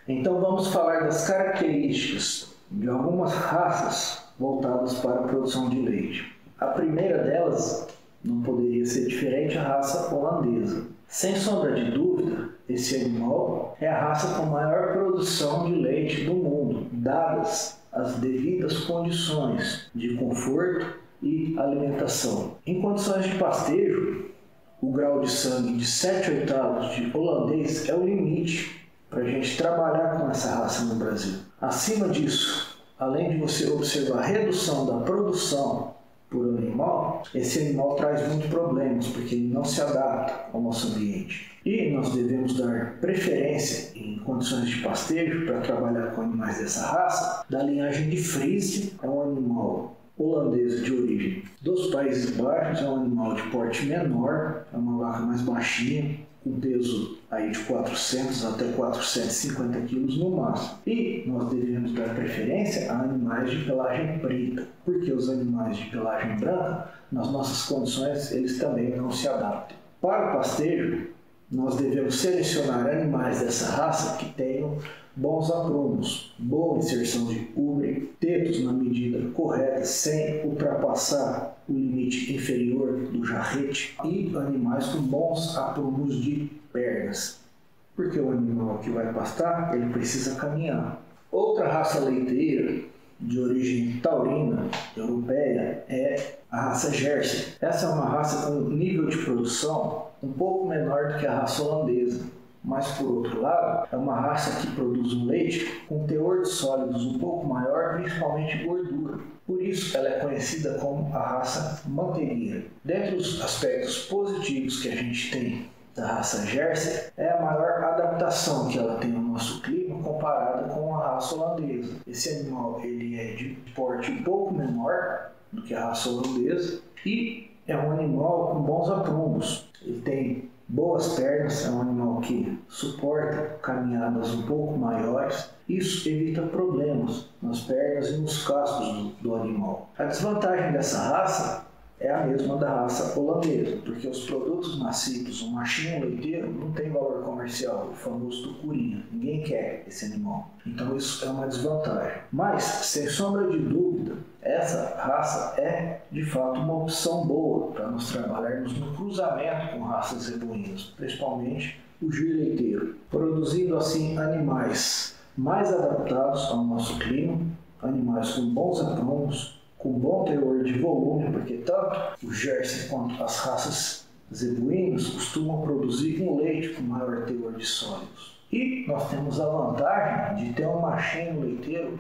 Então vamos falar das características de algumas raças voltadas para a produção de leite. A primeira delas não poderia ser diferente, a raça holandesa. Sem sombra de dúvida, esse animal é a raça com maior produção de leite do mundo, dadas as devidas condições de conforto e alimentação. Em condições de pastejo, o grau de sangue de 7/8 de holandês é o limite para a gente trabalhar com essa raça no Brasil. Acima disso, além de você observar a redução da produção por animal, esse animal traz muitos problemas, porque ele não se adapta ao nosso ambiente. E nós devemos dar preferência em condições de pastejo para trabalhar com animais dessa raça, da linhagem de Friese, é um animal holandês de origem dos Países Baixos, é um animal de porte menor, é uma vaca mais baixinha, com peso aí de 400 até 450 kg no máximo. E nós devemos dar preferência a animais de pelagem preta, porque os animais de pelagem branca, nas nossas condições, eles também não se adaptam. Para o pastejo, nós devemos selecionar animais dessa raça que tenham bons aprumos, boa inserção de ubre, tetos na medida correta, sem ultrapassar o limite inferior do jarrete, e animais com bons aprumos de pernas, porque o animal que vai pastar, ele precisa caminhar. Outra raça leiteira de origem taurina, europeia, é a raça Jersey. Essa é uma raça com nível de produção um pouco menor do que a raça holandesa, mas por outro lado, é uma raça que produz um leite com teor de sólidos um pouco maior, principalmente gordura. Por isso, ela é conhecida como a raça manteigueira. Dentre os aspectos positivos que a gente tem da raça Jersey, é a maior adaptação que ela tem ao nosso clima comparada com a raça holandesa. Esse animal ele é de porte um pouco menor do que a raça holandesa e é um animal com bons aprumos. Ele tem boas pernas, é um animal que suporta caminhadas um pouco maiores. Isso evita problemas nas pernas e nos cascos do animal. A desvantagem dessa raça é a mesma da raça holandesa, porque os produtos nascidos, o machinho leiteiro, não tem valor comercial, o famoso tucurinha. Ninguém quer esse animal. Então isso é uma desvantagem. Mas, sem sombra de dúvida, essa raça é, de fato, uma opção boa para nós trabalharmos no cruzamento com raças zebuínas, principalmente o gir leiteiro, produzindo assim animais mais adaptados ao nosso clima, animais com bons aprumos, com bom teor de volume, porque tanto o Jersey quanto as raças zebuínas costumam produzir um leite com maior teor de sólidos. E nós temos a vantagem de ter um machinho leiteiro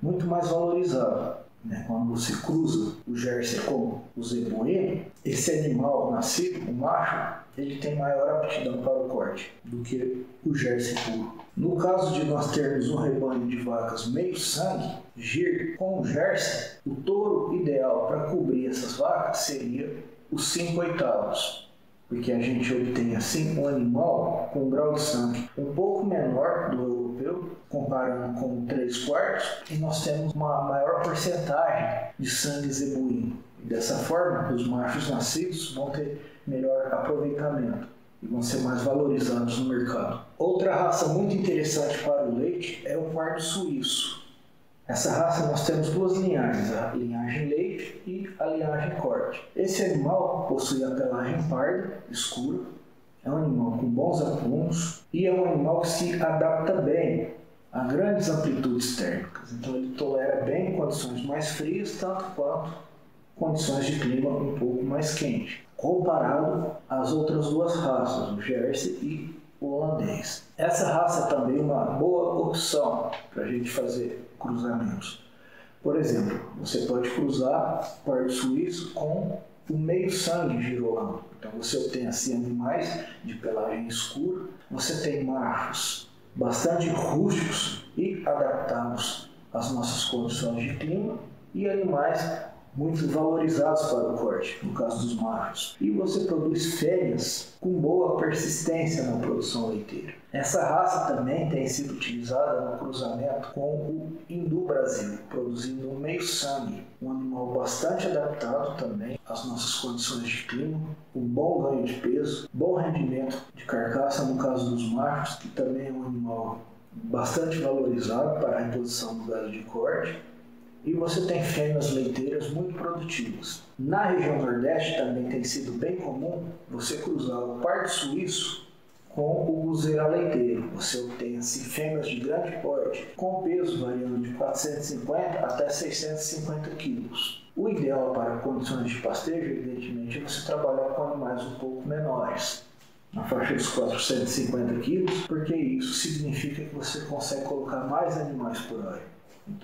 muito mais valorizado. Quando você cruza o Jersey com o zebuíno, esse animal nascido, o macho, ele tem maior aptidão para o corte do que o Jersey puro. No caso de nós termos um rebanho de vacas meio sangue, gir com o Jersey, o touro ideal para cobrir essas vacas seria os 5/8, porque a gente obtém assim um animal com um grau de sangue um pouco menor do europeu, comparando com 3/4, e nós temos uma maior porcentagem de sangue zebuíno. E dessa forma, os machos nascidos vão ter melhor aproveitamento e vão ser mais valorizados no mercado. Outra raça muito interessante para o leite é o pardo suíço. Essa raça nós temos duas linhagens, a linhagem leite e a linhagem corte. Esse animal possui a pelagem parda, escura, é um animal com bons aprumos e é um animal que se adapta bem a grandes amplitudes térmicas. Então ele tolera bem condições mais frias, tanto quanto condições de clima um pouco mais quente, comparado às outras duas raças, o Jersey e o holandês. Essa raça também é uma boa opção para a gente fazer cruzamentos. Por exemplo, você pode cruzar o pardo suíço com o meio sangue girolando. Então você obtém assim animais de pelagem escura, você tem machos bastante rústicos e adaptados às nossas condições de clima e animais muito valorizados para o corte, no caso dos machos. E você produz fêmeas com boa persistência na produção leiteira. Essa raça também tem sido utilizada no cruzamento com o Hindu Brasil, produzindo um meio sangue, um animal bastante adaptado também às nossas condições de clima, com bom ganho de peso, bom rendimento de carcaça no caso dos machos, que também é um animal bastante valorizado para a reposição do gado de corte, e você tem fêmeas leiteiras muito produtivas. Na região Nordeste também tem sido bem comum você cruzar o pardo suíço com o buzeira leiteiro. Você obtém assim fêmeas de grande porte, com peso variando de 450 até 650 kg. O ideal para condições de pastejo, evidentemente, é você trabalhar com animais um pouco menores, na faixa dos 450 kg, porque isso significa que você consegue colocar mais animais por área.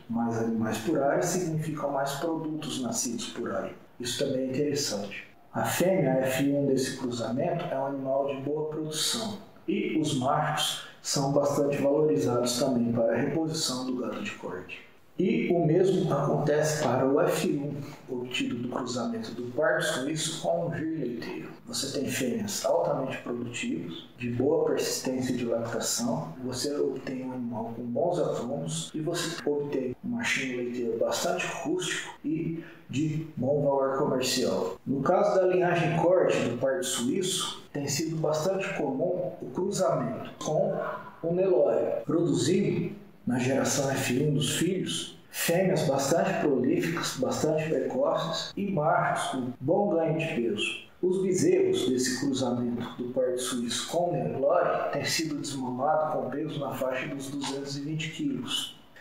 Mais animais por área significa mais produtos nascidos por área. Isso também é interessante. A fêmea F1 desse cruzamento é um animal de boa produção e os machos são bastante valorizados também para a reposição do gado de corte. E o mesmo acontece para o F1, obtido do cruzamento do pardo suíço com um gir leiteiro. Você tem fêmeas altamente produtivas, de boa persistência de lactação, você obtém um animal com bons aprumos e você obtém um machinho leiteiro bastante rústico e de bom valor comercial. No caso da linhagem corte do pardo suíço, tem sido bastante comum o cruzamento com o Nelore, produzindo na geração F1 dos filhos, fêmeas bastante prolíficas, bastante precoces e machos com bom ganho de peso. Os bezerros desse cruzamento do pardo suíço com o Nelore têm sido desmamados com peso na faixa dos 220 kg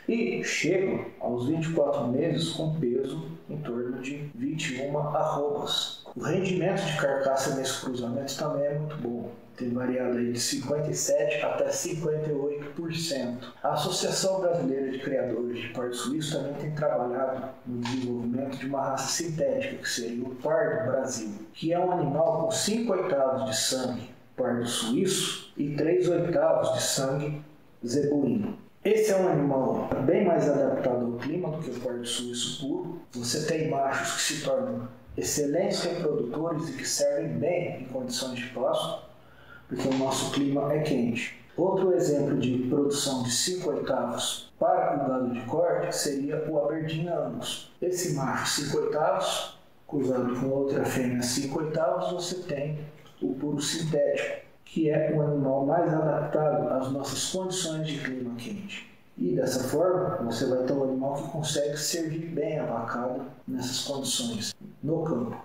e chegam aos 24 meses com peso em torno de 21 arrobas. O rendimento de carcaça nesse cruzamento também é muito bom. Tem variado aí de 57% até 58%. A Associação Brasileira de Criadores de Pardo Suíço também tem trabalhado no desenvolvimento de uma raça sintética, que seria o Pardo Brasil, que é um animal com 5/8 de sangue pardo suíço e 3/8 de sangue zebuíno. Esse é um animal bem mais adaptado ao clima do que o pardo suíço puro. Você tem machos que se tornam excelentes reprodutores e que servem bem em condições de pasto, porque o nosso clima é quente. Outro exemplo de produção de 5/8 para o gado de corte seria o Aberdeen Angus. Esse macho 5/8, cruzado com outra fêmea 5/8, você tem o puro sintético, que é um animal mais adaptado às nossas condições de clima quente. E dessa forma, você vai ter um animal que consegue servir bem a vacada nessas condições no campo.